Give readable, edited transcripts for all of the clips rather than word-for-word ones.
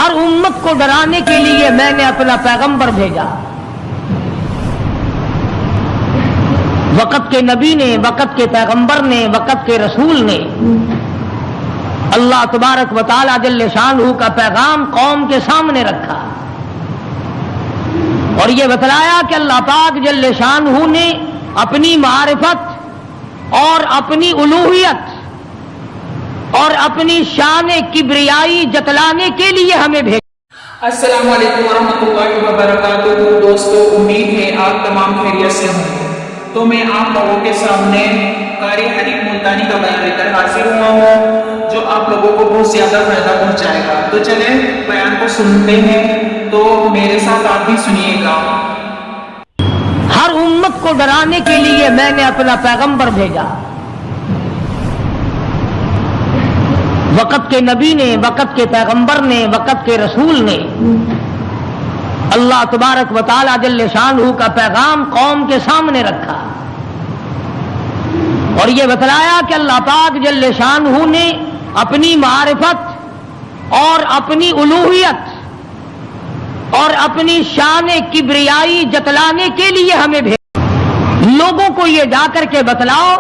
ہر امت کو ڈرانے کے لیے میں نے اپنا پیغمبر بھیجا. وقت کے نبی نے، وقت کے پیغمبر نے، وقت کے رسول نے اللہ تبارک و تعالی جل شانہ کا پیغام قوم کے سامنے رکھا اور یہ بتلایا کہ اللہ پاک جل شانہ نے اپنی معرفت اور اپنی الوہیت اور اپنی شان کبریائی جتلانے کے لیے ہمیں بھیجا. السلام علیکم ورحمۃ اللہ وبرکاتہ. دوستو، امید ہے آپ تمام خیریت سے ہوں گے. تو میں آپ لوگوں کے سامنے قاری حنیف ملتانی کا بیان لے کر حاضر ہوا ہوں جو آپ لوگوں کو بہت زیادہ فائدہ پہنچائے گا. تو چلیں بیان کو سنتے ہیں، تو میرے ساتھ آپ بھی سنیے گا. ہر امت کو ڈرانے کے لیے میں نے اپنا پیغمبر بھیجا. وقت کے نبی نے، وقت کے پیغمبر نے، وقت کے رسول نے اللہ تبارک و تعالی جل شانہ کا پیغام قوم کے سامنے رکھا اور یہ بتلایا کہ اللہ پاک جل شانہ نے اپنی معرفت اور اپنی الوہیت اور اپنی شان کبریائی جتلانے کے لیے ہمیں بھیجا. لوگوں کو یہ جا کر کے بتلاؤ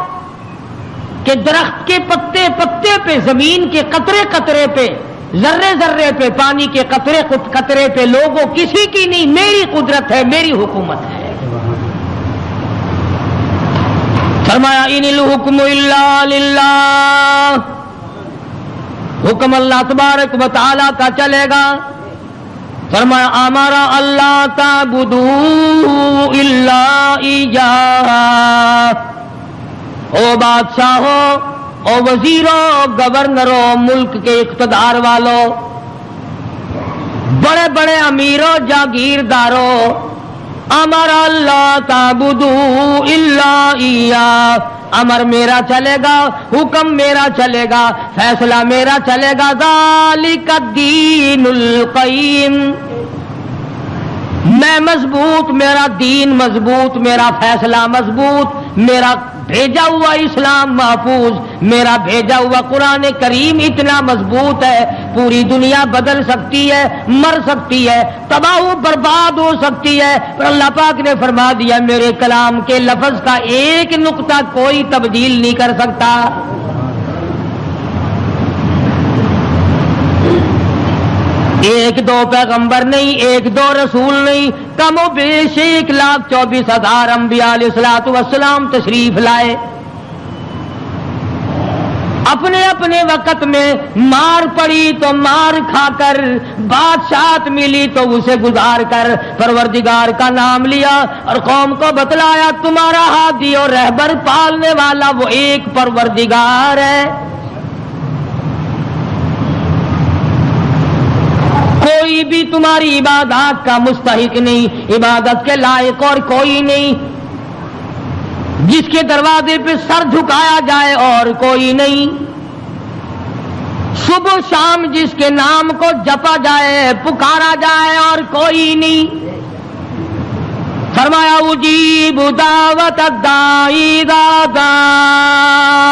کہ درخت کے پتے پتے پہ، زمین کے قطرے قطرے پہ، ذرے ذرے پہ، پانی کے قطرے قطرے پہ لوگوں کسی کی نہیں، میری قدرت ہے، میری حکومت ہے. فرمایا ان الحکم الا للہ، حکم اللہ تبارک و تعالی کا چلے گا. فرمایا امر اللہ تعبدوا الا ایاہ. او بادشاہوں، او وزیروں، گورنروں، ملک کے اقتدار والوں، بڑے بڑے امیروں، جاگیرداروں، امر اللہ تعبدوا الا ایاہ. امر میرا چلے گا، حکم میرا چلے گا، فیصلہ میرا چلے گا. ذالک الدین القیم، میں مضبوط، میرا دین مضبوط، میرا فیصلہ مضبوط، میرا بھیجا ہوا اسلام محفوظ، میرا بھیجا ہوا قرآن کریم اتنا مضبوط ہے، پوری دنیا بدل سکتی ہے، مر سکتی ہے، تباہ و برباد ہو سکتی ہے، پر اللہ پاک نے فرما دیا میرے کلام کے لفظ کا ایک نقطہ کوئی تبدیل نہیں کر سکتا. ایک دو پیغمبر نہیں، ایک دو رسول نہیں، کم و بیش 1,24,000 انبیاء علیہ الصلوۃ والسلام تشریف لائے. اپنے اپنے وقت میں مار پڑی تو مار کھا کر، بادشاہت ملی تو اسے گزار کر پروردگار کا نام لیا اور قوم کو بتلایا تمہارا ہادی اور رہبر پالنے والا وہ ایک پروردگار ہے. کوئی بھی تمہاری عبادات کا مستحق نہیں، عبادت کے لائق اور کوئی نہیں. جس کے دروازے پہ سر جھکایا جائے اور کوئی نہیں. صبح شام جس کے نام کو جپا جائے، پکارا جائے اور کوئی نہیں. فرمایا اجیب دعوت الداعی اذا دعان.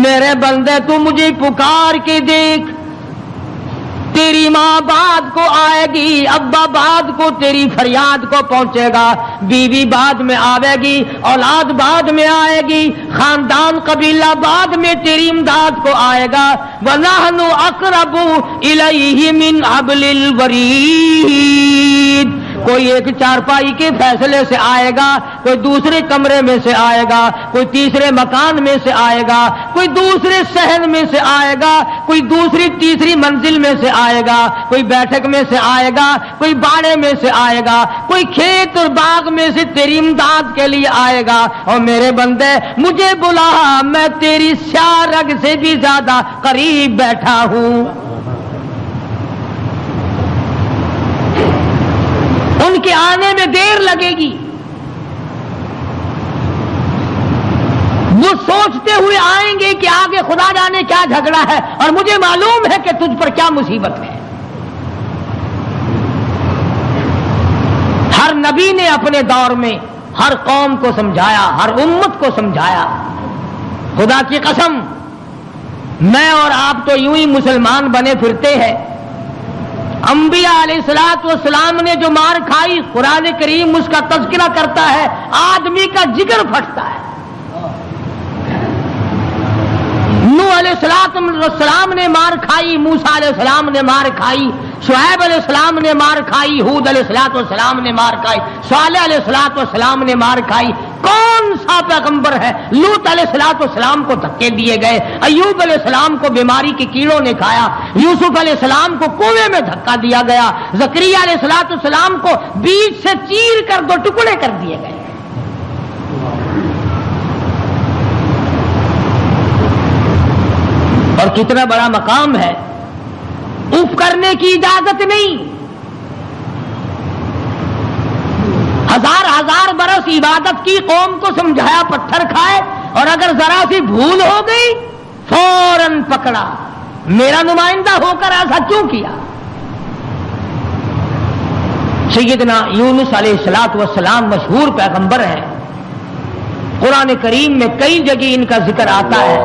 میرے بندے تو مجھے پکار کے دیکھ، تیری ماں بعد کو آئے گی، ابا بعد کو تیری فریاد کو پہنچے گا، بیوی بعد میں آئے گی، اولاد بعد میں آئے گی، خاندان قبیلہ بعد میں تیری امداد کو آئے گا. وَنَحْنُ أَقْرَبُ إِلَيْهِ مِنْ حَبْلِ الْوَرِيدِ. کوئی ایک چارپائی کے فیصلے سے آئے گا، کوئی دوسرے کمرے میں سے آئے گا، کوئی تیسرے مکان میں سے آئے گا، کوئی دوسرے صحن میں سے آئے گا، کوئی دوسری تیسری منزل میں سے آئے گا، کوئی بیٹھک میں سے آئے گا، کوئی باڑے میں سے آئے گا، کوئی کھیت اور باغ میں سے تیری امداد کے لیے آئے گا. اور میرے بندے مجھے بلا، میں تیری سیاہ رگ سے بھی زیادہ قریب بیٹھا ہوں. ان کے آنے میں دیر لگے گی، وہ سوچتے ہوئے آئیں گے کہ آگے خدا جانے کیا جھگڑا ہے اور مجھے معلوم ہے کہ تجھ پر کیا مصیبت ہے. ہر نبی نے اپنے دور میں ہر قوم کو سمجھایا، ہر امت کو سمجھایا. خدا کی قسم میں اور آپ تو یوں ہی مسلمان بنے پھرتے ہیں. انبیاء علیہ الصلوۃ والسلام نے جو مار کھائی قرآن کریم اس کا تذکرہ کرتا ہے، آدمی کا جگر پھٹتا ہے. نوح علیہ السلام نے مار کھائی، موسیٰ علیہ السلام نے مار کھائی، شعیب علیہ السلام نے مار کھائی، ہود علیہ السلام نے مار کھائی، صالح علیہ السلام نے مار کھائی. کون سا پیغمبر ہے؟ لوط علیہ السلام کو دھکے دیے گئے، ایوب علیہ السلام کو بیماری کے کیڑوں نے کھایا، یوسف علیہ السلام کو کنویں میں دھکا دیا گیا، زکریا علیہ السلام کو بیچ سے چیر کر 2 ٹکڑے کر دیے گئے. اور کتنا بڑا مقام ہے، اف کرنے کی اجازت نہیں. ہزار برس عبادت کی، قوم کو سمجھایا پتھر کھائے، اور اگر ذرا سی بھول ہو گئی فوراً پکڑا. میرا نمائندہ ہو کر ایسا کیوں کیا؟ سیدنا یونس علیہ السلام مشہور پیغمبر ہیں. قرآن کریم میں کئی جگہ ان کا ذکر آتا ہے.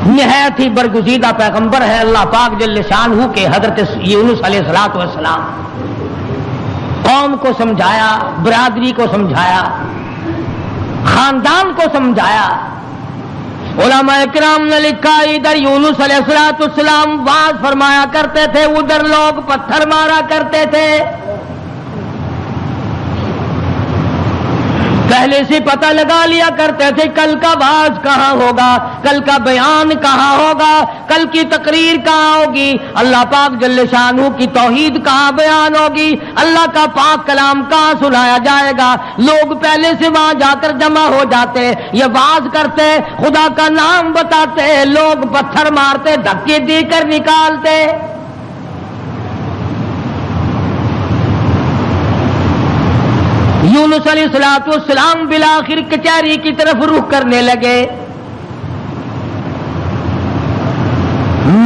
نہایت ہی برگزیدہ پیغمبر ہے اللہ پاک جل شانہ کے حضرت یونس علیہ السلام. قوم کو سمجھایا، برادری کو سمجھایا، خاندان کو سمجھایا. علماء کرام نے لکھا ادھر یونس علیہ السلام واز فرمایا کرتے تھے، ادھر لوگ پتھر مارا کرتے تھے. پہلے سے پتہ لگا لیا کرتے تھے کل کا واز کہاں ہوگا، کل کا بیان کہاں ہوگا، کل کی تقریر کہاں ہوگی، اللہ پاک جل شانہ کی توحید کہاں بیان ہوگی، اللہ کا پاک کلام کہاں سنایا جائے گا. لوگ پہلے سے وہاں جا کر جمع ہو جاتے، یہ واز کرتے، خدا کا نام بتاتے، لوگ پتھر مارتے، دھکے دے کر نکالتے. یونس علیہ السلام بالآخر کچہری کی طرف رخ کرنے لگے.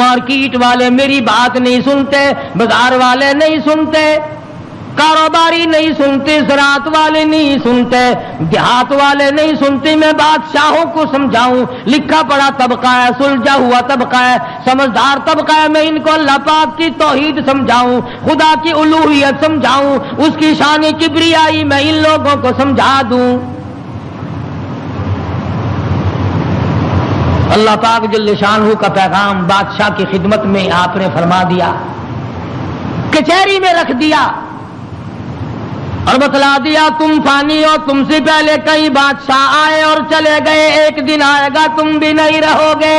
مارکیٹ والے میری بات نہیں سنتے، بازار والے نہیں سنتے، کاروباری نہیں سنتے، زراعت والے نہیں سنتے، دیہات والے نہیں سنتے. میں بادشاہوں کو سمجھاؤں، لکھا پڑھا طبقہ ہے، سلجھا ہوا طبقہ ہے، سمجھدار طبقہ ہے، میں ان کو اللہ پاک کی توحید سمجھاؤں، خدا کی الوہیت سمجھاؤں، اس کی شان کبریائی میں ان لوگوں کو سمجھا دوں. اللہ پاک جل شانہ کا پیغام بادشاہ کی خدمت میں آپ نے فرما دیا، کچہری میں رکھ دیا اور بتلا دیا تم فانی ہو، تم سے پہلے کئی بادشاہ آئے اور چلے گئے، ایک دن آئے گا تم بھی نہیں رہو گے.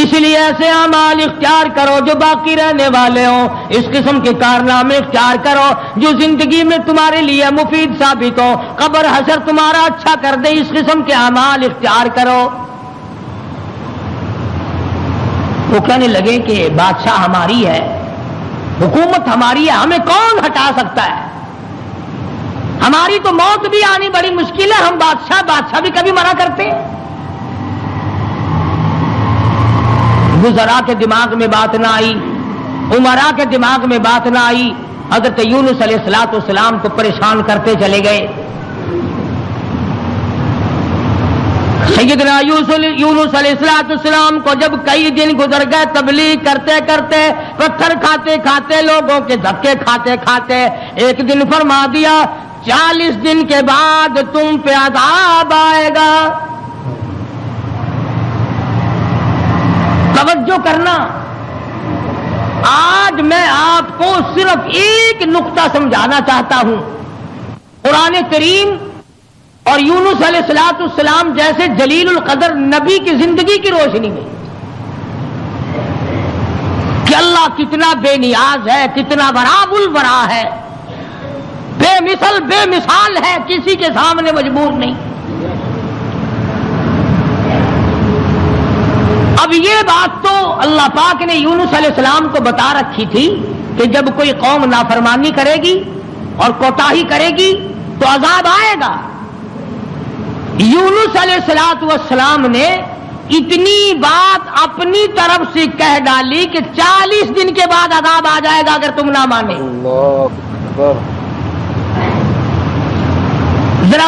اس لیے ایسے اعمال اختیار کرو جو باقی رہنے والے ہوں، اس قسم کے کارنامے اختیار کرو جو زندگی میں تمہارے لیے مفید ثابت ہو، قبر حشر تمہارا اچھا کر دے، اس قسم کے اعمال اختیار کرو. وہ کہنے لگے کہ بادشاہ ہماری ہے، حکومت ہماری ہے، ہمیں کون ہٹا سکتا ہے، ہماری تو موت بھی آنی بڑی مشکل ہے، ہم بادشاہ بھی کبھی منع کرتے. وزراء کے دماغ میں بات نہ آئی، امراء کے دماغ میں بات نہ آئی، حضرت یونس علیہ السلام کو پریشان کرتے چلے گئے. سیدنا یونس علیہ السلام کو جب کئی دن گزر گئے تبلیغ کرتے کرتے، پتھر کھاتے کھاتے، لوگوں کے دھکے کھاتے کھاتے، ایک دن فرما دیا 40 دن کے بعد تم پہ عذاب آئے گا. توجہ کرنا، آج میں آپ کو صرف ایک نقطہ سمجھانا چاہتا ہوں. قرآن کریم اور یونس علیہ السلام جیسے جلیل القدر نبی کی زندگی کی روشنی میں کہ اللہ کتنا بے نیاز ہے، کتنا براب البرا ہے، بے مثال ہے، کسی کے سامنے مجبور نہیں. اب یہ بات تو اللہ پاک نے یونس علیہ السلام کو بتا رکھی تھی کہ جب کوئی قوم نافرمانی کرے گی اور کوتاہی کرے گی تو عذاب آئے گا. یونس علیہ السلام نے اتنی بات اپنی طرف سے کہہ ڈالی کہ 40 دن کے بعد عذاب آ جائے گا اگر تم نہ مانے. ذرا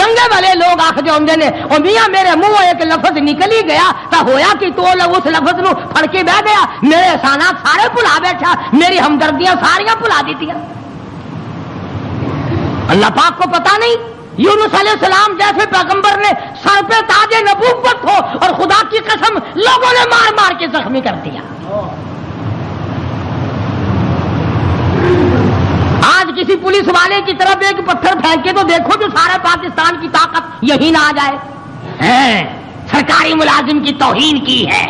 چنگے والے لوگ آخ جاؤندے نے او میاں میرے منہ ایک لفظ نکل ہی گیا تا ہویا کہ تو اس لفظ نو پھڑ کے بہ گیا، میرے احسانات سارے بھلا بیٹھا، میری ہمدردیاں ساریاں بھلا دیتیاں۔ اللہ پاک کو پتا نہیں یونس علیہ السلام جیسے پیغمبر نے سر پہ تاج نبوت ہو اور خدا کی قسم لوگوں نے مار مار کے زخمی کر دیا۔ آج کسی پولیس والے کی طرف ایک پتھر پھینکے تو دیکھو جو سارے پاکستان کی طاقت یہی نہ آ جائے، سرکاری ملازم کی توہین کی ہے،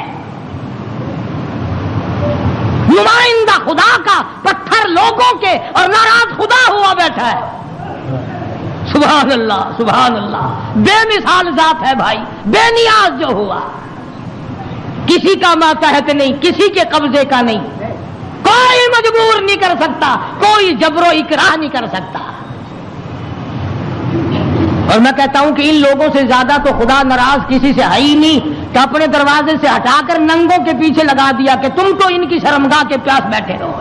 نمائندہ خدا کا پتھر لوگوں کے اور ناراض خدا ہوا بیٹھا ہے۔ سبحان اللہ سبحان اللہ، بے مثال ذات ہے بھائی، بے نیاز جو ہوا، کسی کا ماتحت نہیں، کسی کے قبضے کا نہیں، کوئی مجبور نہیں کر سکتا، کوئی جبر و اکراہ نہیں کر سکتا۔ اور میں کہتا ہوں کہ ان لوگوں سے زیادہ تو خدا ناراض کسی سے ہے ہی نہیں کہ اپنے دروازے سے ہٹا کر ننگوں کے پیچھے لگا دیا کہ تم تو ان کی شرمگاہ کے پیاس بیٹھے رہو۔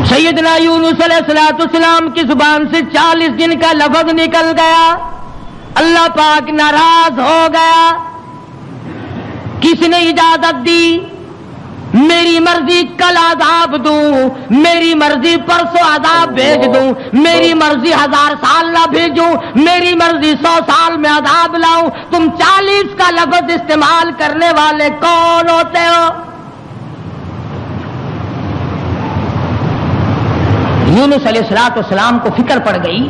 سیدنا یونس علیہ السلام کی زبان سے 40 دن کا لفظ نکل گیا، اللہ پاک ناراض ہو گیا۔ کس نے اجازت دی؟ میری مرضی کل عذاب دوں، میری مرضی پرسوں عذاب بھیج دوں، میری مرضی 1000 سال نہ بھیجوں، میری مرضی 100 سال میں عذاب لاؤں، تم 40 کا لفظ استعمال کرنے والے کون ہوتے ہو؟ یونس علیہ السلام کو فکر پڑ گئی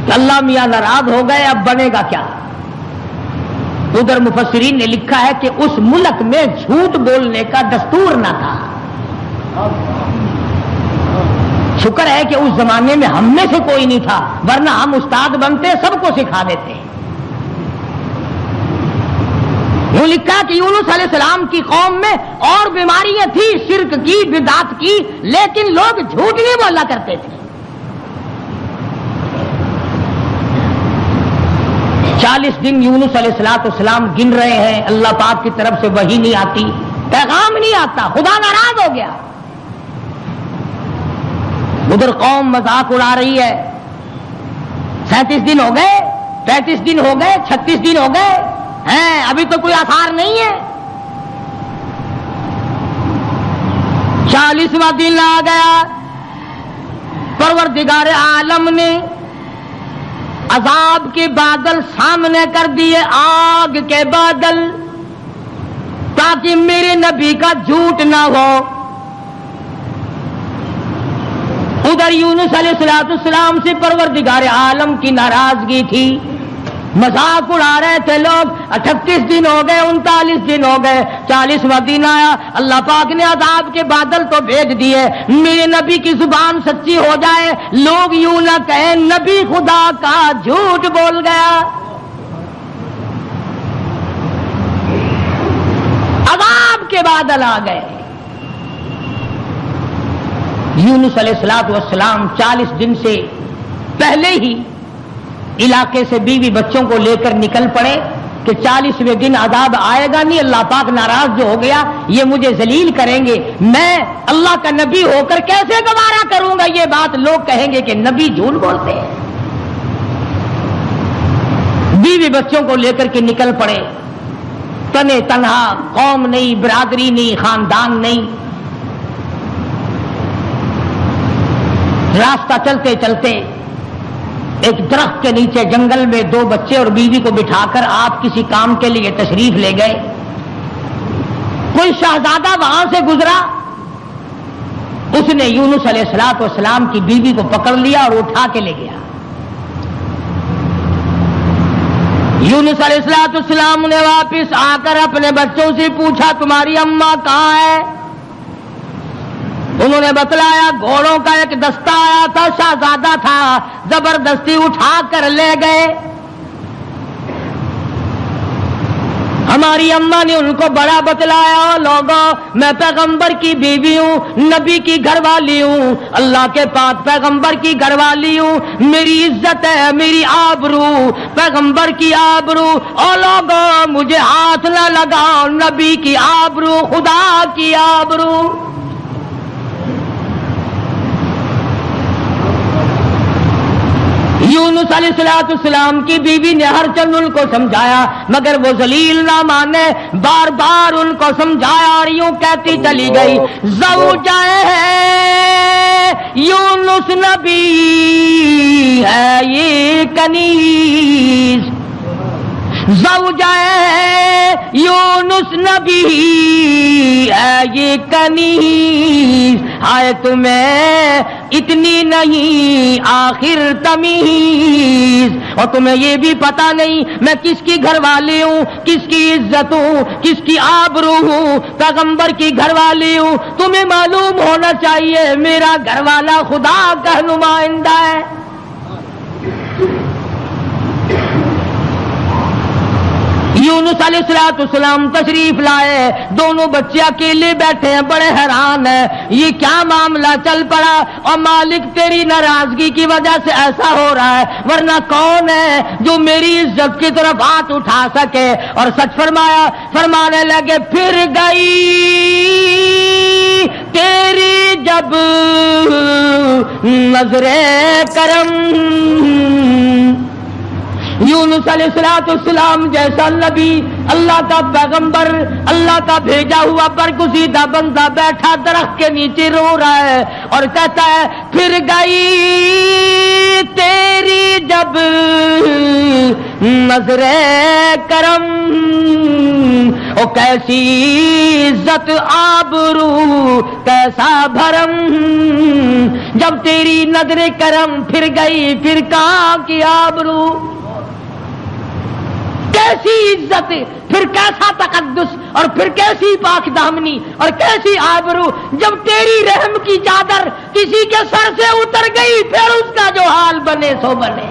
کہ اللہ میاں ناراض ہو گئے، اب بنے گا کیا؟ ادھر مفسرین نے لکھا ہے کہ اس ملک میں جھوٹ بولنے کا دستور نہ تھا۔ شکر ہے کہ اس زمانے میں ہم میں سے کوئی نہیں تھا، ورنہ ہم استاد بنتے سب کو سکھا دیتے۔ وہ لکھا کہ یونس علیہ السلام کی قوم میں اور بیماریاں تھیں، شرک کی، بدعت کی، لیکن لوگ جھوٹ نہیں بولا کرتے تھے۔ 40 دن یونس علیہ السلام گن رہے ہیں، اللہ پاک کی طرف سے وحی نہیں آتی، پیغام نہیں آتا، خدا ناراض ہو گیا۔ ادھر قوم مذاق اڑا رہی ہے، 37 دن ہو گئے، 35 دن ہو گئے، 36 دن ہو گئے ہیں، ابھی تو کوئی آثار نہیں ہے۔ 40واں دن آ گیا، پروردگار عالم نے عذاب کے بادل سامنے کر دیے، آگ کے بادل، تاکہ میرے نبی کا جھوٹ نہ ہو۔ ادھر یونس علیہ السلام سے پروردگار عالم کی ناراضگی تھی، مذاق اڑا رہے تھے لوگ۔ 38 دن ہو گئے، 39 دن ہو گئے، 40واں دن آیا، اللہ پاک نے عذاب کے بادل تو بھیج دیے، میرے نبی کی زبان سچی ہو جائے، لوگ یوں نہ کہیں نبی خدا کا جھوٹ بول گیا۔ عذاب کے بادل آ گئے۔ یونس علیہ السلام 40 دن سے پہلے ہی علاقے سے بیوی بچوں کو لے کر نکل پڑے کہ 40ویں دن عذاب آئے گا نہیں، اللہ پاک ناراض جو ہو گیا، یہ مجھے ذلیل کریں گے، میں اللہ کا نبی ہو کر کیسے گوارا کروں گا یہ بات، لوگ کہیں گے کہ نبی جھوٹ بولتے ہیں۔ بیوی بچوں کو لے کر کے نکل پڑے، تنے تنہا، قوم نہیں، برادری نہیں، خاندان نہیں۔ راستہ چلتے چلتے ایک درخت کے نیچے جنگل میں 2 بچے اور بیوی کو بٹھا کر آپ کسی کام کے لیے تشریف لے گئے۔ کوئی شہزادہ وہاں سے گزرا، اس نے یونس علیہ السلام کی بیوی کو پکڑ لیا اور اٹھا کے لے گیا۔ یونس علیہ السلام نے واپس آ کر اپنے بچوں سے پوچھا تمہاری اماں کہاں ہے؟ انہوں نے بتلایا گھوڑوں کا ایک دستہ آیا تھا، شہزادہ تھا، زبردستی اٹھا کر لے گئے۔ ہماری اماں نے ان کو بڑا بتلایا، لوگوں میں پیغمبر کی بیوی ہوں، نبی کی گھر والی ہوں، اللہ کے پاک پیغمبر کی گھر والی ہوں، میری عزت ہے، میری آبرو، پیغمبر کی آبرو، اور لوگوں مجھے ہاتھ نہ لگاؤ، نبی کی آبرو، خدا کی آبرو۔ یونس علیہ السلام کی بیوی نے ہر چند ان کو سمجھایا مگر وہ ذلیل نہ مانے، بار بار ان کو سمجھایا اور یوں کہتی چلی گئی زوجہ یونس نبی ہے یہ کنیز، زوجہ یونس نبی ہے یہ کنیز، ہائے تمہیں اتنی نہیں آخر تمیز، اور تمہیں یہ بھی پتا نہیں میں کس کی گھر والی ہوں، کس کی عزت ہوں، کس کی آبرو ہوں، پیغمبر کی گھر والی ہوں۔ تمہیں معلوم ہونا چاہیے میرا گھر والا خدا کا نمائندہ ہے۔ یونس علیہ السلام تشریف لائے، دونوں بچے اکیلے بیٹھے ہیں، بڑے حیران ہیں یہ کیا معاملہ چل پڑا، اور مالک تیری ناراضگی کی وجہ سے ایسا ہو رہا ہے، ورنہ کون ہے جو میری عزت کی طرف ہاتھ اٹھا سکے۔ اور سچ فرمایا، فرمانے لگے پھر گئی تیری جب نظر کرم، یونس علیہ السلام جیسا نبی، اللہ کا پیغمبر، اللہ کا بھیجا ہوا برگزیدہ بندہ بیٹھا درخت کے نیچے رو رہا ہے اور کہتا ہے پھر گئی تیری جب نظر کرم، او کیسی عزت آبرو کیسا بھرم، جب تیری نظر کرم پھر گئی پھر کہاں کی آبرو، کیسی عزت، پھر کیسا تقدس، اور پھر کیسی پاک دامنی اور کیسی آبرو، جب تیری رحم کی چادر کسی کے سر سے اتر گئی پھر اس کا جو حال بنے سو بنے۔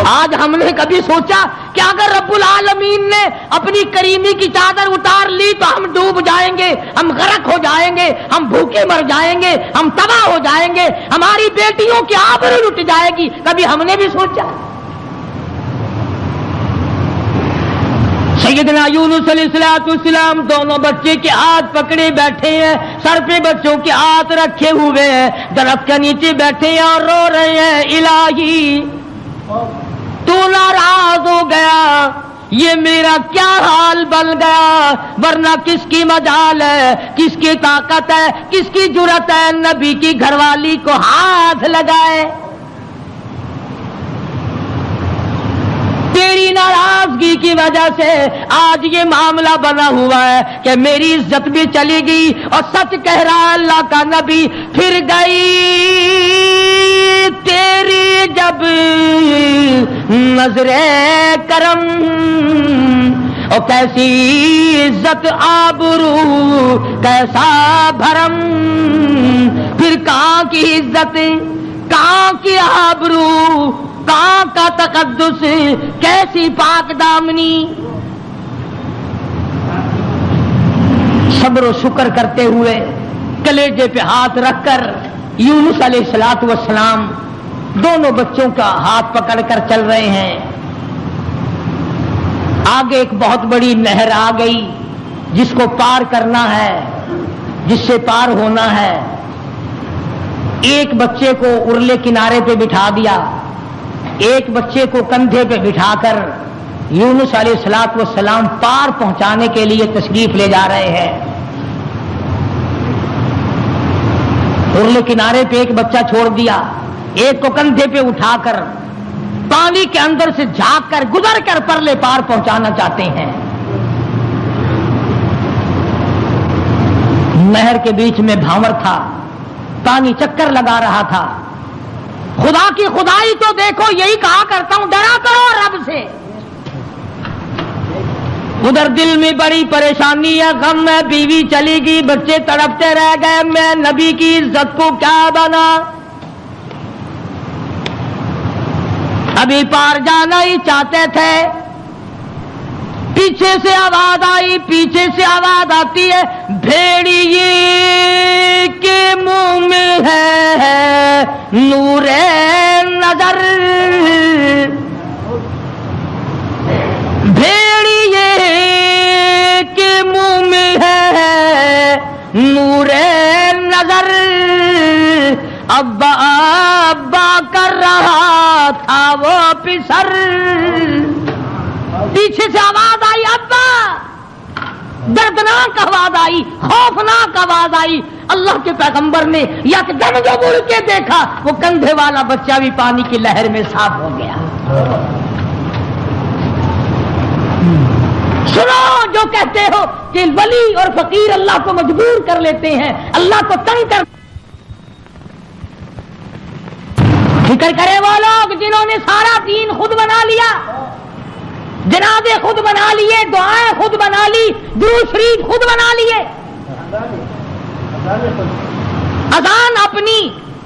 آج ہم نے کبھی سوچا کہ اگر رب العالمین نے اپنی کریمی کی چادر اتار لی تو ہم ڈوب جائیں گے، ہم غرق ہو جائیں گے، ہم بھوکے مر جائیں گے، ہم تباہ ہو جائیں گے، ہماری بیٹیوں کی آبرو لٹ جائے گی، کبھی ہم نے بھی سوچا؟ سیدنا یونس علیہ السلام دونوں بچے کے ہاتھ پکڑے بیٹھے ہیں، سر پہ بچوں کے ہاتھ رکھے ہوئے ہیں، درخت کے نیچے بیٹھے ہیں اور رو رہے ہیں الہی تو ناراض ہو گیا، یہ میرا کیا حال بن گیا، ورنہ کس کی مجال ہے، کس کی طاقت ہے، کس کی جرأت ہے نبی کی گھر والی کو ہاتھ لگائے، تیری ناراضگی کی وجہ سے آج یہ معاملہ بنا ہوا ہے کہ میری عزت بھی چلی گئی، اور سچ کہہ رہا اللہ کا نبی پھر گئی تیری جب نظر کرم، اور کیسی عزت آبرو کیسا بھرم، پھر کہاں کی عزت، کہاں کی آبرو، کہاں کا تقدس، کیسی پاک دامنی۔ صبر و شکر کرتے ہوئے کلیجے پہ ہاتھ رکھ کر یونس علیہ السلام دونوں بچوں کا ہاتھ پکڑ کر چل رہے ہیں۔ آگے ایک بہت بڑی نہر آ گئی جس کو پار کرنا ہے، جس سے پار ہونا ہے۔ ایک بچے کو ارلے کنارے پہ بٹھا دیا، ایک بچے کو کندھے پہ بٹھا کر یونس علیہ السلام پار پہنچانے کے لیے تشریف لے جا رہے ہیں۔ ارلے کنارے پہ ایک بچہ چھوڑ دیا، ایک کو کندھے پہ اٹھا کر پانی کے اندر سے جھانک کر گزر کر پرلے پار پہنچانا چاہتے ہیں۔ نہر کے بیچ میں بھاور تھا، پانی چکر لگا رہا تھا۔ خدا کی خدائی تو دیکھو، یہی کہا کرتا ہوں ڈرا کرو رب سے۔ ادھر دل میں بڑی پریشانی ہے، غم ہے، بیوی چلی گئی، بچے تڑپتے رہ گئے، میں نبی کی عزت کو کیا بنا، ابھی پار جانا ہی چاہتے تھے۔ پیچھے سے آواز آئی، پیچھے سے آواز آتی ہے، بھیڑیے کے منہ میں ہے نور نظر، بھیڑیے کے منہ میں ہے نور نظر، ابا ابا کر رہا تھا وہ پسر، پیچھے سے آواز آئی ابا، دردناک آواز آئی، خوفناک آواز آئی۔ اللہ کے پیغمبر نے یکدم جو مڑ کے دیکھا، وہ کندھے والا بچہ بھی پانی کی لہر میں صاف ہو گیا۔ سنو جو کہتے ہو کہ ولی اور فقیر اللہ کو مجبور کر لیتے ہیں، اللہ کو تنگ کر، فکر کرے وہ لوگ جنہوں نے سارا دین خود بنا لیا، جنازے خود بنا لیے، دعائیں خود بنا لی، درود شریف خود بنا لیے، اذان اپنی،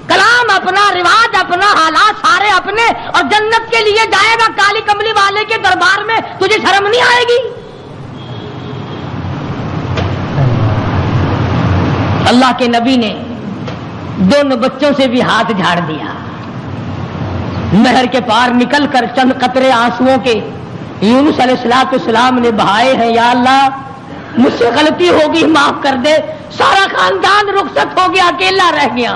کلام اپنا، رواج اپنا، حالات سارے اپنے، اور جنت کے لیے جائے گا کالی کملی والے کے دربار میں، تجھے شرم نہیں آئے گی؟ اللہ کے نبی نے دونوں بچوں سے بھی ہاتھ جھاڑ دیا، نہر کے پار نکل کر چند قطرے آنسوؤں کے یونس علیہ السلام نے بہائے ہیں۔ یا اللہ مجھ سے غلطی ہوگی، معاف کر دے، سارا خاندان رخصت ہو گیا، اکیلا رہ گیا،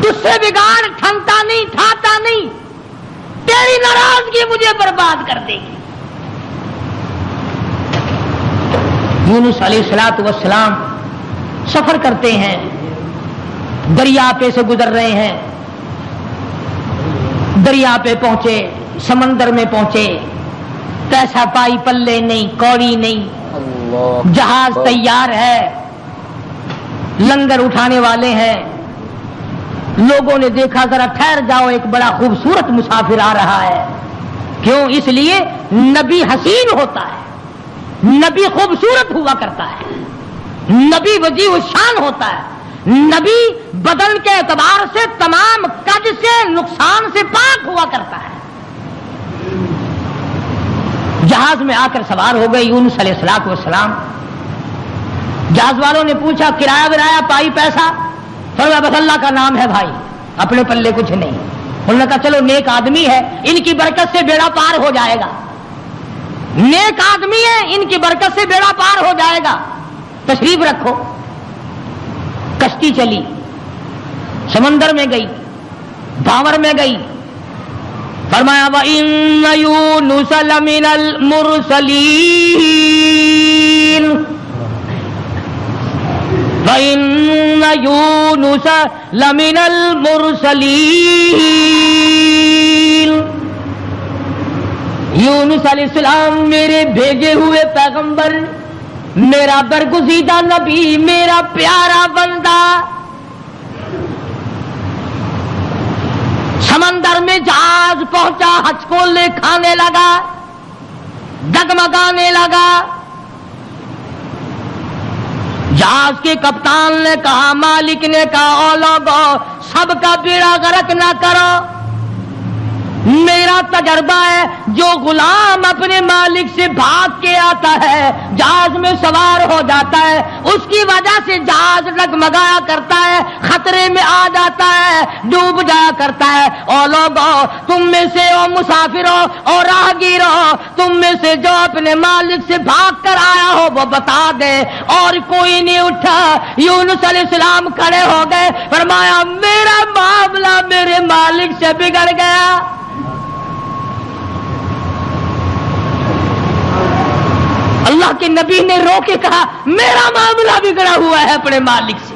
تجھ سے بگاڑ ٹھنتا نہیں، ٹھاتا نہیں، تیری ناراضگی مجھے برباد کر دے گی۔ یونس علیہ السلام سفر کرتے ہیں، دریا پہ سے گزر رہے ہیں، دریا پہ پہنچے، سمندر میں پہنچے، پیسہ پائی پلے نہیں، کوڑی نہیں، جہاز تیار ہے، لنگر اٹھانے والے ہیں۔ لوگوں نے دیکھا ذرا ٹھہر جاؤ، ایک بڑا خوبصورت مسافر آ رہا ہے۔ کیوں؟ اس لیے نبی حسین ہوتا ہے، نبی خوبصورت ہوا کرتا ہے، نبی وجیہ الشان ہوتا ہے، نبی بدن کے اعتبار سے تمام قد سے، نقصان سے پاک ہوا کرتا ہے۔ جہاز میں آ کر سوار ہو گئے یونس علیہ السلام۔ جہاز والوں نے پوچھا کرایہ ورایہ پائی، پیسہ؟ فرمایا بس اللہ کا نام ہے بھائی، اپنے پلے کچھ نہیں۔ انہوں نے کہا چلو نیک آدمی ہے، ان کی برکت سے بیڑا پار ہو جائے گا، نیک آدمی ہے، ان کی برکت سے بیڑا پار ہو جائے گا، تشریف رکھو۔ کشتی چلی، سمندر میں گئی، بھاور میں گئی، فرمایا وَإِنَّ يُونُسَ لَمِنَ الْمُرْسَلِينَ، وَإِنَّ يُونُسَ لَمِنَ الْمُرْسَلِينَ، یونس علیہ السلام میرے بھیجے ہوئے پیغمبر، میرا برگزیدہ نبی، میرا پیارا بندہ۔ سمندر میں جہاز پہنچا، ہچکولے کھانے لگا، ڈگمگانے لگا۔ جہاز کے کپتان نے کہا، مالک نے کہا، او لوگو سب کا بیڑا غرق نہ کرو، میرا تجربہ ہے جو غلام اپنے مالک سے بھاگ کے آتا ہے، جہاز میں سوار ہو جاتا ہے، اس کی وجہ سے جہاز ڈگمگایا کرتا ہے، خطرے میں آ جاتا ہے، ڈوب جایا کرتا ہے۔ او لوگو تم میں سے، او مسافروں اور راہگیروں، تم میں سے جو اپنے مالک سے بھاگ کر آیا ہو وہ بتا دے۔ اور کوئی نہیں اٹھا۔ یونس علیہ السلام کھڑے ہو گئے، فرمایا میرا معاملہ میرے مالک سے بگڑ گیا۔ اللہ کے نبی نے رو کے کہا میرا معاملہ بگڑا ہوا ہے اپنے مالک سے،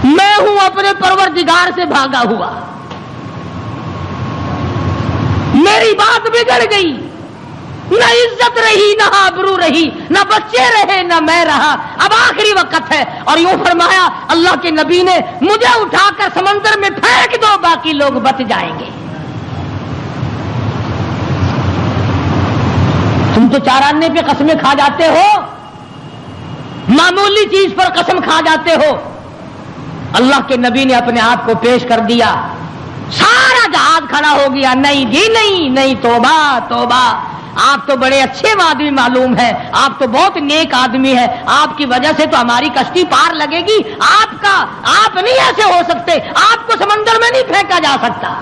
میں ہوں اپنے پروردگار سے بھاگا ہوا، میری بات بگڑ گئی، نہ عزت رہی، نہ آبرو رہی، نہ بچے رہے، نہ میں رہا، اب آخری وقت ہے۔ اور یوں فرمایا اللہ کے نبی نے، مجھے اٹھا کر سمندر میں پھینک دو، باقی لوگ بچ جائیں گے۔ تم تو چارانے پہ قسمیں کھا جاتے ہو، معمولی چیز پر قسم کھا جاتے ہو۔ اللہ کے نبی نے اپنے آپ کو پیش کر دیا، سارا جہاز کھڑا ہو گیا۔ نہیں جی نہیں، نہیں، توبہ توبہ، آپ تو بڑے اچھے آدمی معلوم ہیں، آپ تو بہت نیک آدمی ہیں، آپ کی وجہ سے تو ہماری کشتی پار لگے گی، آپ نہیں ایسے ہو سکتے، آپ کو سمندر میں نہیں پھینکا جا سکتا۔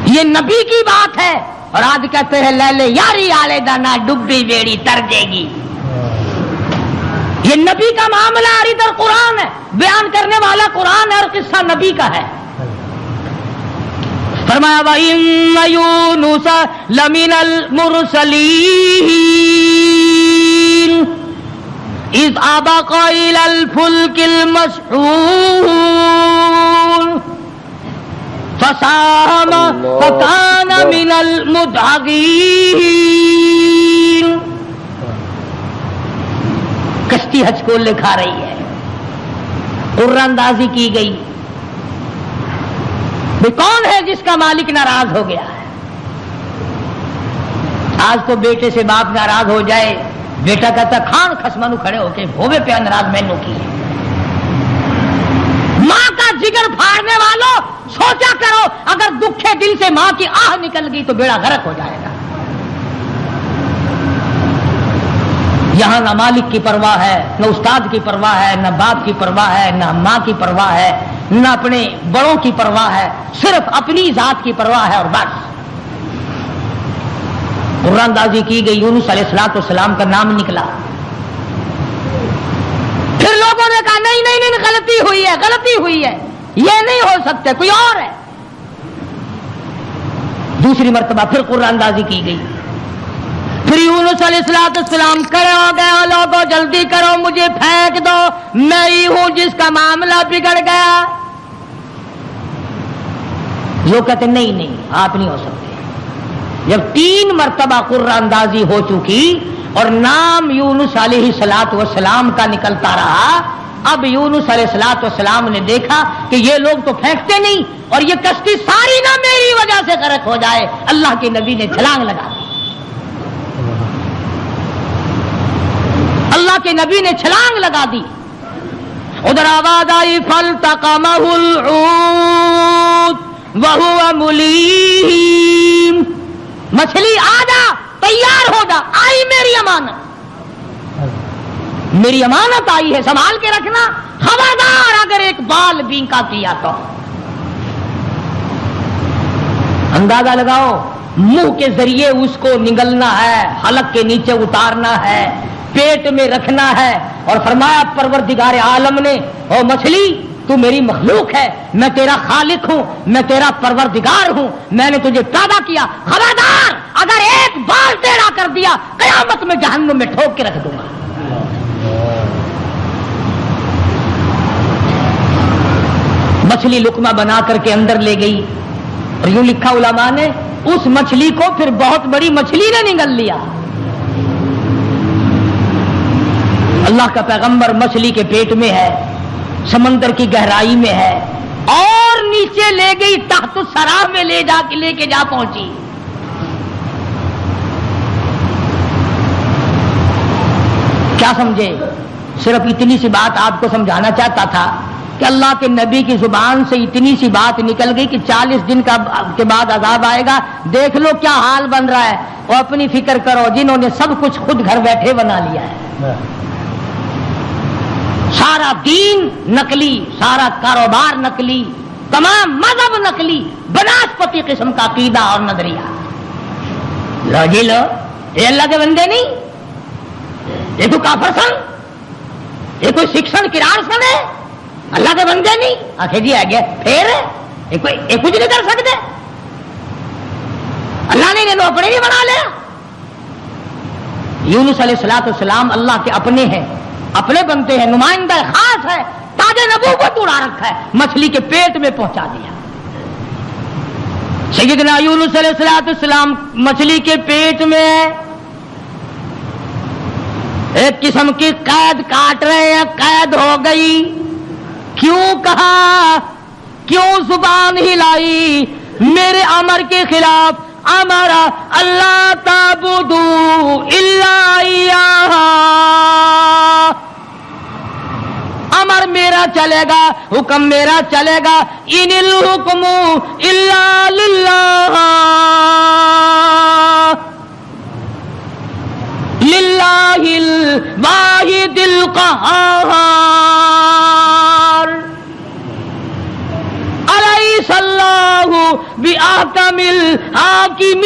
یہ نبی کی بات ہے۔ اور آج کہتے ہیں لے لے یاری آلے دانا ڈبی بیڑی تر جے گی، یہ یہ نبی کا معاملہ اور ادھر قرآن ہے، بیان کرنے والا قرآن ہے اور قصہ نبی کا ہے۔ فرمایا وَإِنَّ يُونُسَ لَمِنَ الْمُرْسَلِينَ إِذْ أَبَقَ إِلَى الْفُلْكِ الْمَشْحُونِ فَسَاهَمَ فَكَانَ مِنَ الْمُدْحَضِينَ۔ کشتی حج کو لکھا رہی ہے، قرآن اندازی کی گئی، کون ہے جس کا مالک ناراض ہو گیا ہے؟ آج تو بیٹے سے باپ ناراض ہو جائے، بیٹا کہتا کھان خسمانو کھڑے ہو کے ہوے پہ ناراض مینو کی ہے۔ ماں کا جگر پھاڑنے والوں سوچا کرو، اگر دکھے دل سے ماں کی آہ نکل گئی تو بیڑا غرق ہو جائے گا۔ یہاں نہ مالک کی پرواہ ہے، نہ استاد کی پرواہ ہے، نہ باپ کی پرواہ ہے، نہ ماں کی پرواہ ہے، نہ اپنے بڑوں کی پرواہ ہے، صرف اپنی ذات کی پرواہ ہے اور بس۔ قرآن اندازی کی گئی، یونس علیہ السلام کا نام نکلا۔ پھر لوگوں نے کہا نہیں نہیں نہیں، غلطی ہوئی ہے، غلطی ہوئی ہے، یہ نہیں ہو سکتے، کوئی اور ہے۔ دوسری مرتبہ پھر قرآن اندازی کی گئی، پھر یونس علیہ السلام کھڑے ہو گئے، لوگوں جلدی کرو مجھے پھینک دو، میں ہی ہوں جس کا معاملہ بگڑ گیا۔ جو کہتے نہیں نہیں آپ نہیں ہو سکتے۔ جب 3 مرتبہ قرآن اندازی ہو چکی اور نام یونس علیہ السلام کا نکلتا رہا، اب یونس علیہ السلام نے دیکھا کہ یہ لوگ تو پھینکتے نہیں اور یہ کشتی ساری نہ میری وجہ سے غرق ہو جائے، اللہ کے نبی نے چھلانگ لگا دی۔ اللہ کے نبی نے چھلانگ لگا دی۔ ادھر آواز آئی فَالْتَقَمَهُ الْحُوتُ وَهُوَ مُلِيمٌ، مچھلی آ جا، تیار ہو جا، آئی میری امانت، میری امانت آئی ہے، سنبھال کے رکھنا، خبردار اگر ایک بال بینکا کیا تو۔ اندازہ لگاؤ، منہ کے ذریعے اس کو نگلنا ہے، حلق کے نیچے اتارنا ہے، پیٹ میں رکھنا ہے، اور فرمایا پروردگار عالم نے او مچھلی تو میری مخلوق ہے، میں تیرا خالق ہوں، میں تیرا پروردگار ہوں، میں نے تجھے پیدا کیا، خبردار اگر ایک بال ٹیڑھا کر دیا قیامت میں جہنم میں ٹھوک کے رکھ دوں گا۔ مچھلی لقمہ بنا کر کے اندر لے گئی، اور یوں لکھا علماء نے اس مچھلی کو پھر بہت بڑی مچھلی نے نگل لیا۔ اللہ کا پیغمبر مچھلی کے پیٹ میں ہے، سمندر کی گہرائی میں ہے، اور نیچے لے گئی تحت الثری میں لے کے جا پہنچی۔ کیا سمجھے؟ صرف اتنی سی بات آپ کو سمجھانا چاہتا تھا کہ اللہ کے نبی کی زبان سے اتنی سی بات نکل گئی کہ 40 دن کے بعد عذاب آئے گا، دیکھ لو کیا حال بن رہا ہے، اور اپنی فکر کرو جنہوں نے سب کچھ خود گھر بیٹھے بنا لیا ہے، سارا دین نقلی، سارا کاروبار نقلی، تمام مذہب نقلی، بناسپتی قسم کا عقیدہ اور نظریہ۔ لو جی لو، یہ اللہ کے بندے نہیں، یہ تو کافر سن، یہ کوئی شکشن کرار سن ہے، اللہ کے بندے نہیں۔ آخر جی آگے پھر یہ کچھ نہیں کر سکتے، اللہ نے انہیں اپنے نہیں بنا لیا۔ یونس علیہ السلام اللہ کے اپنے ہیں، اپنے بنتے ہیں، نمائندہ خاص ہے، تاج نبوت اڑا رکھا ہے، مچھلی کے پیٹ میں پہنچا دیا۔ سیدنا یونس علیہ السلام مچھلی کے پیٹ میں ایک قسم کی قید کاٹ رہے ہیں، قید ہو گئی۔ کیوں کہا، کیوں زبان ہلائی میرے امر کے خلاف؟ امر اللہ تعبدوا الا ایاہ، امر میرا چلے گا، حکم میرا چلے گا، ان الحکم الا للہ، للہ الواحد القہار، الیس اللہ بأحکم الحاکمین۔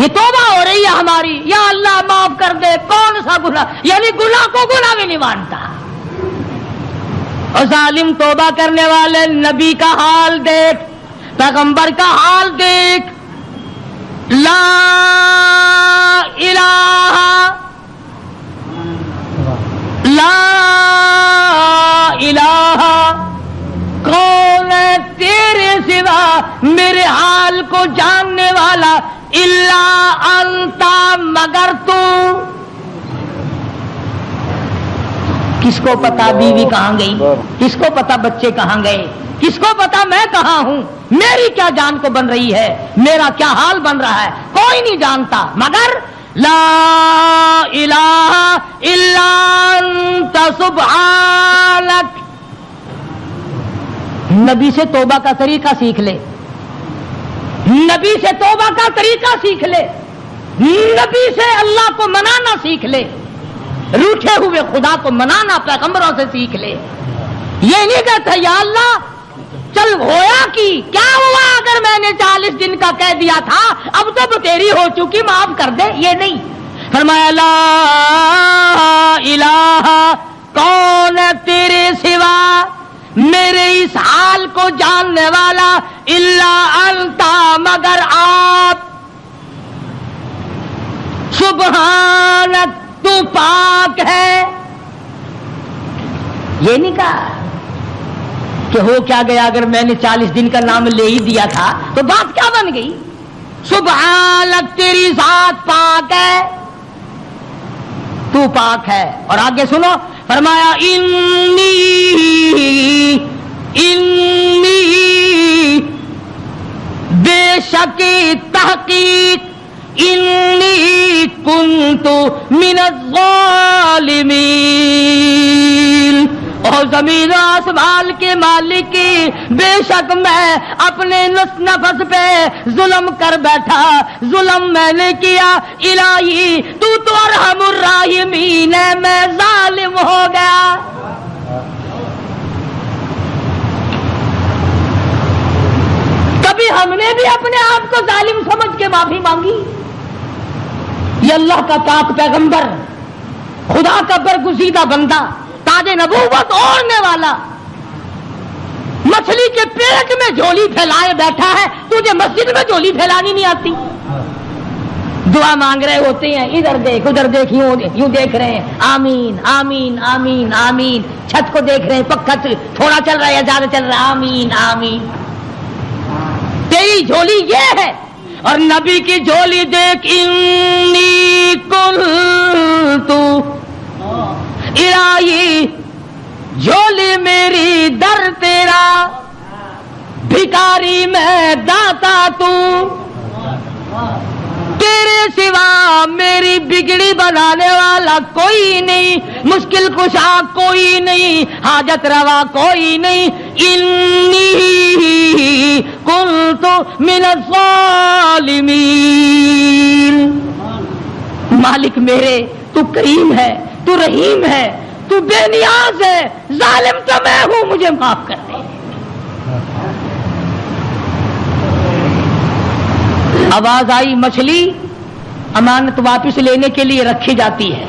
یہ توبہ ہو رہی ہے ہماری، یا اللہ معاف کر دے، کون سا گناہ، یعنی گناہ کو گناہ بھی نہیں مانتا۔ اور ظالم توبہ کرنے والے نبی کا حال دیکھ، پیغمبر کا حال دیکھ، لا الہ کون ہے تیرے سوا میرے حال کو جاننے والا، الا انتا مگر تو۔ کس کو پتا بیوی کہاں گئی، کس کو پتا بچے کہاں گئے، کس کو پتا میں کہاں ہوں، میری کیا جان کو بن رہی ہے، میرا کیا حال بن رہا ہے، کوئی نہیں جانتا مگر لا الہ الا انت سبحانک۔ نبی سے توبہ کا طریقہ سیکھ لے، نبی سے توبہ کا طریقہ سیکھ لے، نبی سے اللہ کو منانا سیکھ لے، روٹھے ہوئے خدا کو منانا پیغمبروں سے سیکھ لے۔ یہ نہیں کہتا یا اللہ چل ہویا کی کیا ہوا اگر میں نے 40 دن کا کہہ دیا تھا، اب تو تیری ہو چکی معاف کر دے، یہ نہیں۔ فرمایا لا الہ کون ہے تیرے سوا میرے اس حال کو جاننے والا، الا انتا مگر آپ، سبحانک تو پاک ہے۔ یہ نہیں کہا کہ ہو کیا گیا اگر میں نے 40 دن کا نام لے ہی دیا تھا تو بات کیا بن گئی، سبحانک تیری ذات پاک ہے، تو پاک ہے۔ اور آگے سنو، فرمایا انی بے شک تحقیق انی کنت من الظالمین۔ اور زمین و آسمان کے مالک کی، بے شک میں اپنے نفس پہ ظلم کر بیٹھا، ظلم میں نے کیا، الہی تو ارحم الراحمین ہے، میں ظالم ہو گیا۔ کبھی ہم نے بھی اپنے آپ کو ظالم سمجھ کے معافی مانگی؟ یہ اللہ کا پاک پیغمبر، خدا کا برگزیدہ بندہ، تاج نبوت اوڑھنے والا، مچھلی کے پیٹ میں جھولی پھیلائے بیٹھا ہے، تجھے مسجد میں جھولی پھیلانی نہیں آتی؟ دعا مانگ رہے ہوتے ہیں، ادھر دیکھ ادھر دیکھ، یوں دیکھ رہے ہیں، آمین آمین آمین آمین، چھت کو دیکھ رہے ہیں، پکا تھوڑا چل رہا ہے یا زیادہ چل رہا ہے، آمین آمین۔ تیری جھولی یہ ہے، اور نبی کی جھولی دیکھ، انی کنت الہی جھولی میری در تیرا، بھکاری میں داتا تو، تیرے سوا میری بگڑی بنانے والا کوئی نہیں، مشکل کشا کوئی نہیں، حاجت روا کوئی نہیں، انی کنت من الظالمین۔ مالک میرے تو کریم ہے، تو رحیم ہے، تو بے نیاز ہے، ظالم تو میں ہوں، مجھے معاف کر دے۔ آواز آئی، مچھلی امانت واپس لینے کے لیے رکھی جاتی ہے،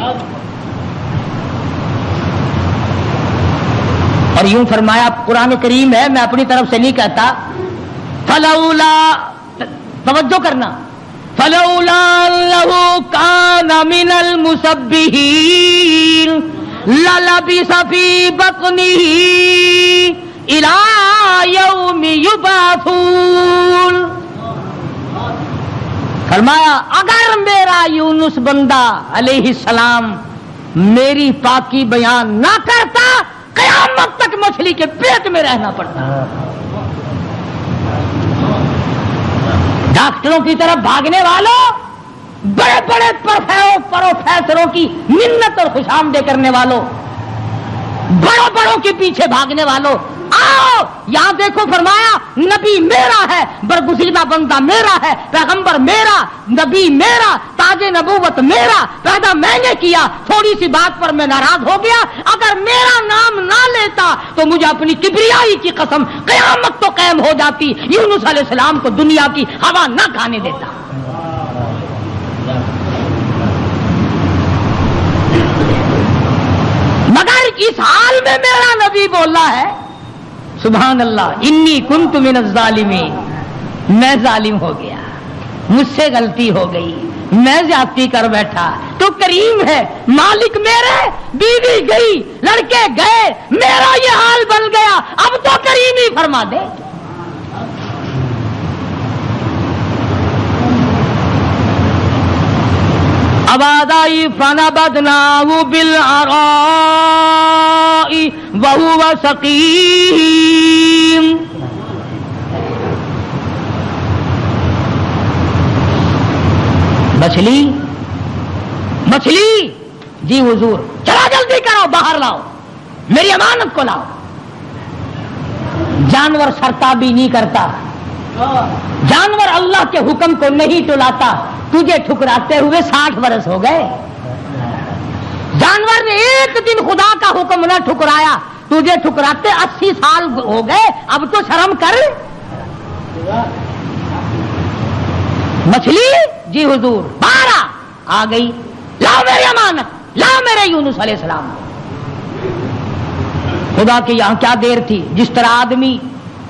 اور یوں فرمایا، قرآن کریم ہے، میں اپنی طرف سے نہیں کہتا، فلولا، توجہ کرنا، فلولا انہ کان من المسبحین للبث فی بطنہ الی یوم یبعثون۔ فرمایا اگر میرا یونس بندہ علیہ السلام میری پاکی بیان نہ کرتا، قیامت تک مچھلی کے پیٹ میں رہنا پڑتا۔ ڈاکٹروں کی طرف بھاگنے والوں، بڑے بڑے پروفیسروں کی منت اور خوشامدے کرنے والوں، بڑوں بڑوں کے پیچھے بھاگنے والوں، آؤ یہاں دیکھو، فرمایا نبی میرا ہے، برگزیدہ بندہ میرا ہے، پیغمبر میرا، نبی میرا، تاج نبوت میرا، پیدا میں نے کیا، تھوڑی سی بات پر میں ناراض ہو گیا، اگر میرا نام نہ لیتا تو مجھے اپنی کبریائی کی قسم قیامت تو قائم ہو جاتی، یونس علیہ السلام کو دنیا کی ہوا نہ کھانے دیتا۔ اس حال میں میرا نبی بولا ہے سبحان اللہ انی کنت من الظالمین، میں ظالم ہو گیا، مجھ سے غلطی ہو گئی، میں زیادتی کر بیٹھا، تو کریم ہے مالک میرے، بیوی گئی، لڑکے گئے، میرا یہ حال بن گیا، اب تو کریم ہی فرما دے۔ آواز آئی فنبذناہ بالعراء وہو سقیم، مچھلی جی حضور چلا جلدی کرو، باہر لاؤ، میری امانت کو لاؤ۔ جانور سرتابی نہیں کرتا، جانور اللہ کے حکم کو نہیں ٹلاتا، تجھے ٹھکراتے ہوئے 60 برس ہو گئے، جانور نے ایک دن خدا کا حکم نہ ٹھکرایا، تجھے ٹھکراتے 80 سال ہو گئے، اب تو شرم کر۔ مچھلی جی حضور باہر آ گئی، لاؤ میری امانت، لاؤ میرے یونس علیہ السلام۔ خدا کے یہاں کیا دیر تھی، جس طرح آدمی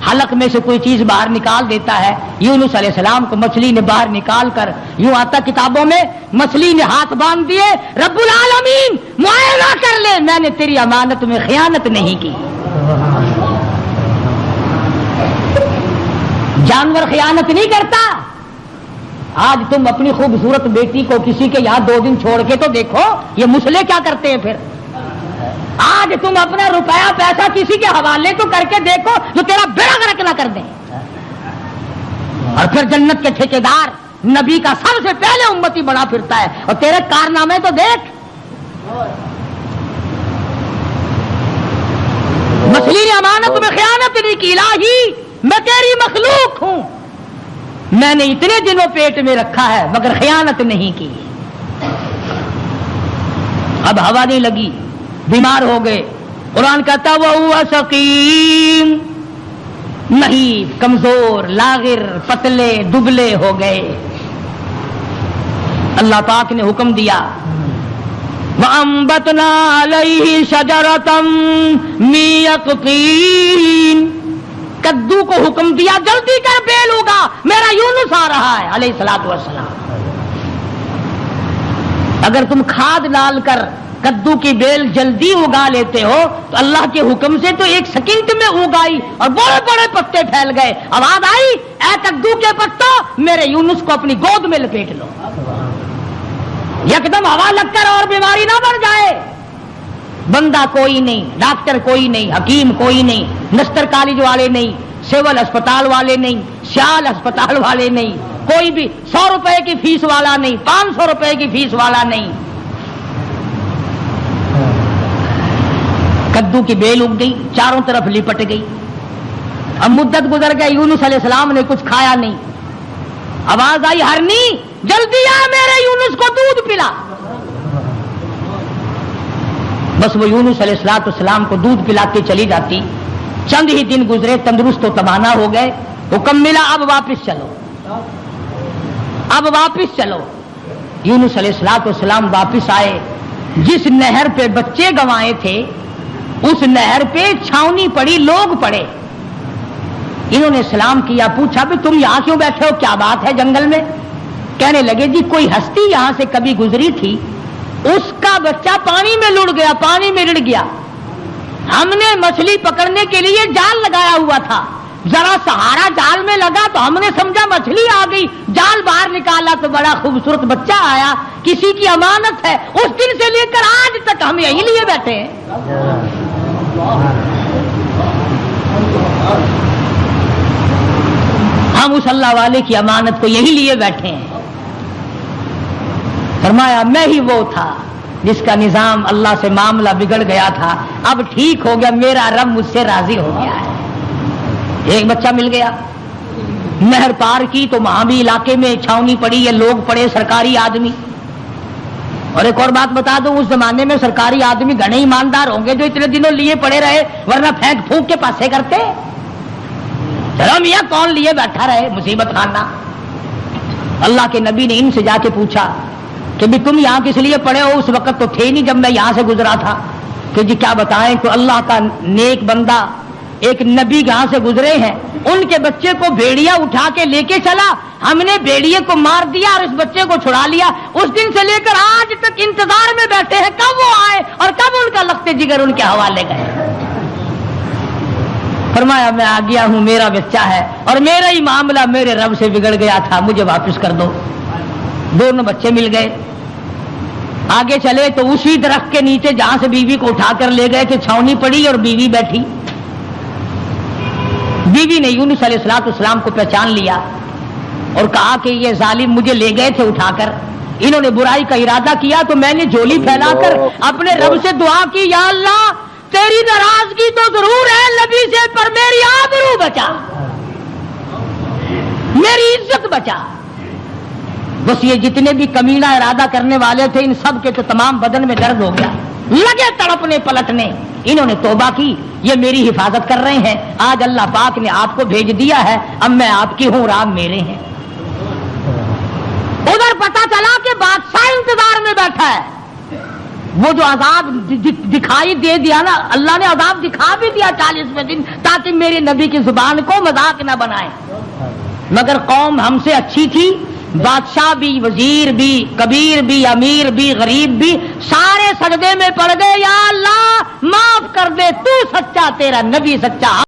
حلق میں سے کوئی چیز باہر نکال دیتا ہے، یونس علیہ السلام کو مچھلی نے باہر نکال کر، یوں آتا کتابوں میں، مچھلی نے ہاتھ باندھ دیے، رب العالمین معائنہ کر لے، میں نے تیری امانت میں خیانت نہیں کی۔ جانور خیانت نہیں کرتا۔ آج تم اپنی خوبصورت بیٹی کو کسی کے یہاں 2 دن چھوڑ کے تو دیکھو، یہ مسلے کیا کرتے ہیں پھر۔ آج تم اپنا روپیہ پیسہ کسی کے حوالے تو کر کے دیکھو جو تیرا بیڑا غرق نہ کر دیں۔ اور پھر جنت کے ٹھیکیدار نبی کا سب سے پہلے امتی بڑا پھرتا ہے، اور تیرے کارنامے تو دیکھ۔ مچھلی نے امانت میں خیانت نہیں کی، الہی میں تیری مخلوق ہوں، میں نے اتنے دنوں پیٹ میں رکھا ہے مگر خیانت نہیں کی۔ اب ہوا نہیں لگی، بیمار ہو گئے، قرآن کہتا وہو سقیم، نہیں کمزور، لاغر، پتلے دبلے ہو گئے۔ اللہ پاک نے حکم دیا وَأَنبَتْنَا عَلَيْهِ شَجَرَةً مِّن يَقْطِينٍ، کدو کو حکم دیا جلدی کر بیل ہوگا، میرا یونس آ رہا ہے علیہ الصلوۃ والسلام۔ اگر تم کھاد ڈال کر کدو کی بیل جلدی اگا لیتے ہو تو اللہ کے حکم سے تو 1 سیکنڈ میں اگائی اور بڑے بڑے پتے پھیل گئے۔ آواز آئی اے کدو کے پتوں میرے یونس کو اپنی گود میں لپیٹ لو، یکدم ہوا لگ کر اور بیماری نہ بڑھ جائے۔ بندہ کوئی نہیں، ڈاکٹر کوئی نہیں، حکیم کوئی نہیں، نستر کالج والے نہیں، سول اسپتال والے نہیں، سیال اسپتال والے نہیں، کوئی بھی 100 روپے کی فیس والا نہیں، 500 روپے کی فیس والا نہیں۔ کدو کی بیل اگ گئی، چاروں طرف لپٹ گئی۔ اب مدت گزر گئی، یونس علیہ السلام نے کچھ کھایا نہیں۔ آواز آئی ہرنی جلدی آ میرے یونس کو دودھ پلا۔ بس وہ یونس علیہ السلام کو دودھ پلا کے چلی جاتی۔ چند ہی دن گزرے، تندرست و توانا ہو گئے، حکم ملا اب واپس چلو، اب واپس چلو۔ یونس علیہ السلام واپس آئے، جس نہر پہ بچے گنوائے تھے اس نہر پہ چھاونی پڑی، لوگ پڑے۔ انہوں نے سلام کیا، پوچھا بھی تم یہاں کیوں بیٹھے ہو، کیا بات ہے جنگل میں؟ کہنے لگے جی کوئی ہستی یہاں سے کبھی گزری تھی، اس کا بچہ پانی میں لڑ گیا، پانی میں رڑ گیا، ہم نے مچھلی پکڑنے کے لیے جال لگایا ہوا تھا، ذرا سہارا جال میں لگا تو ہم نے سمجھا مچھلی آ گئی، جال باہر نکالا تو بڑا خوبصورت بچہ آیا، کسی کی امانت ہے، اس دن سے لے کر آج تک ہم یہی لیے بیٹھے ہیں۔ ہم اس اللہ والے کی امانت کو یہی لیے بیٹھے ہیں۔ فرمایا میں ہی وہ تھا جس کا نظام اللہ سے معاملہ بگڑ گیا تھا، اب ٹھیک ہو گیا، میرا رب مجھ سے راضی ہو گیا ہے۔ ایک بچہ مل گیا، نہر پار کی تو وہاں بھی علاقے میں چھاونی پڑی، یہ لوگ پڑے سرکاری آدمی۔ اور ایک اور بات بتا دوں، اس زمانے میں سرکاری آدمی گھنے ایماندار ہوں گے جو اتنے دنوں لیے پڑے رہے، ورنہ پھینک پھونک کے پاسے کرتے۔ چلو میاں کون لیے بیٹھا رہے، مصیبت خانہ۔ اللہ کے نبی نے ان سے جا کے پوچھا کہ بھی تم یہاں کس لیے پڑے ہو؟ اس وقت تو تھے نہیں جب میں یہاں سے گزرا تھا۔ کہ جی کیا بتائیں کہ اللہ کا نیک بندہ ایک نبی یہاں سے گزرے ہیں، ان کے بچے کو بھیڑیا اٹھا کے لے کے چلا، ہم نے بھیڑیے کو مار دیا اور اس بچے کو چھڑا لیا، اس دن سے لے کر آج تک انتظار میں بیٹھے ہیں کب وہ آئے اور کب ان کا لخت جگر ان کے حوالے گئے۔ فرمایا میں آ گیا ہوں، میرا بچہ ہے اور میرا ہی معاملہ میرے رب سے بگڑ گیا تھا، مجھے واپس کر دو۔ دونوں بچے مل گئے، آگے چلے تو اسی درخت کے نیچے جہاں سے بیوی کو اٹھا کر لے گئے کہ چھاؤنی پڑی اور بیوی بیٹھی۔ بیوی نے یونس علیہ السلام کو پہچان لیا اور کہا کہ یہ ظالم مجھے لے گئے تھے اٹھا کر، انہوں نے برائی کا ارادہ کیا تو میں نے جھولی پھیلا کر اپنے رب سے دعا کی، یا اللہ تیری ناراضگی تو ضرور ہے نبی سے، پر میری آبرو بچا، میری عزت بچا۔ بس یہ جتنے بھی کمینہ ارادہ کرنے والے تھے ان سب کے تو تمام بدن میں درد ہو گیا، لگے تڑپنے پلٹنے۔ انہوں نے توبہ کی، یہ میری حفاظت کر رہے ہیں، آج اللہ پاک نے آپ کو بھیج دیا ہے، اب میں آپ کی ہوں اور آپ میرے ہیں۔ ادھر پتا چلا کہ بادشاہ انتظار میں بیٹھا ہے، وہ جو عذاب دکھائی دے دیا نا، اللہ نے عذاب دکھا بھی دیا 40 دن تاکہ میرے نبی کی زبان کو مذاق نہ بنائے، مگر قوم ہم سے اچھی تھی، بادشاہ بھی، وزیر بھی، کبیر بھی، امیر بھی، غریب بھی، سارے سجدے میں پڑ گئے، یا اللہ معاف کر دے، تو سچا، تیرا نبی سچا۔